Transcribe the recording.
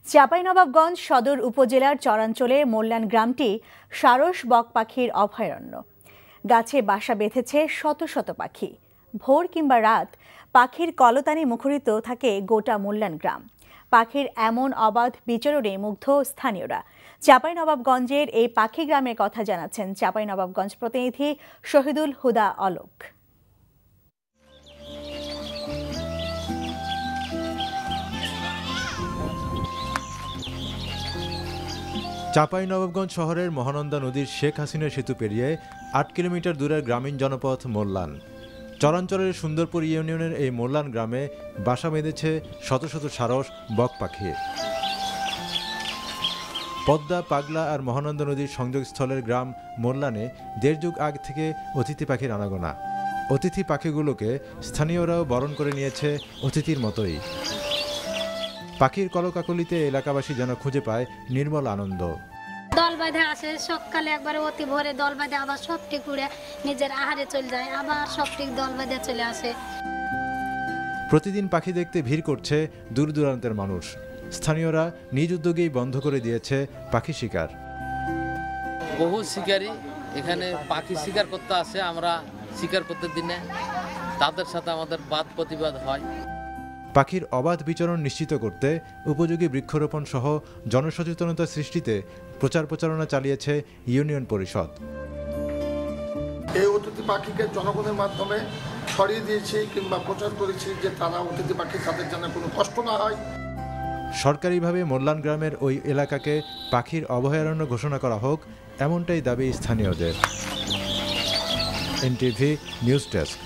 চাঁপাইনবাবগঞ্জ সদর উপজেলার চরাঞ্চলে মোল্লান গ্রামটি সারস বক পাখির অভয়ারণ্য। গাছে বাসা বেঁধেছে শত শত পাখি। ভোর কিংবা রাত পাখির কলতানে মুখরিত থাকে গোটা মোল্লান গ্রাম। পাখির এমন অবাধ বিচরণে মুগ্ধ স্থানীয়রা। চাঁপাইনবাবগঞ্জের এই পাখি গ্রামের কথা জানাচ্ছেন চাঁপাইনবাবগঞ্জ প্রতিনিধি শহীদুল হুদা অলোক। চাঁপাইনবাবগঞ্জ শহরের মহানন্দা নদীর শেখ হাসিনা সেতু পেরিয়ে ৮ কিলোমিটার দূরের গ্রামীণ জনপথ মোল্লান। চরাঞ্চলের সুন্দরপুর ইউনিয়নের এই মোল্লান গ্রামে বাসা বেঁধেছে শত শত সারস বক পাখি। পদ্মা, পাগলা আর মহানন্দা নদীর সংযোগস্থলের গ্রাম মোল্লানে দেড় যুগ আগ থেকে অতিথি পাখির আনাগোনা। অতিথি পাখিগুলোকে স্থানীয়রাও বরণ করে নিয়েছে অতিথির মতোই। পাখির কলকাকলিতে এলাকাবাসী যেন খুঁজে পায় নির্মল আনন্দ। দল বাঁধে আসে সকালে একবারে অতি ভোরে দল বাঁধে, আবার সবটি ঘুরে নিজের আহারে চলে যায়, আবার সবটি দল বাঁধে চলে আসে। প্রতিদিন পাখি দেখতে ভিড় করছে দূর দূরান্তের মানুষ। স্থানীয়রা নিজ উদ্যোগেই বন্ধ করে দিয়েছে পাখি শিকার। বহু শিকারী এখানে পাখি শিকার করতে আসে। আমরা শিকার করতে দিনে তাদের সাথে আমাদের বাদ প্রতিবাদ হয়। পাখির অবাধ বিচরণ নিশ্চিত করতে উপযোগী বৃক্ষরোপণ সহ জনসচেতনতা সৃষ্টিতে প্রচার প্রচারণা চালিয়েছে ইউনিয়ন পরিষদ। এই অতিথি পাখিকে জনগণের মাধ্যমে ছড়িয়ে দিয়েছি কিংবা প্রচার করেছি যে তারা অতিথি পাখি তাদের যেন কোনো কষ্ট না হয়। সরকারিভাবে মোল্লান গ্রামের ওই এলাকাকে পাখির অভয়ারণ্য ঘোষণা করা হোক, এমনটাই দাবি স্থানীয়দের। NTV news desk.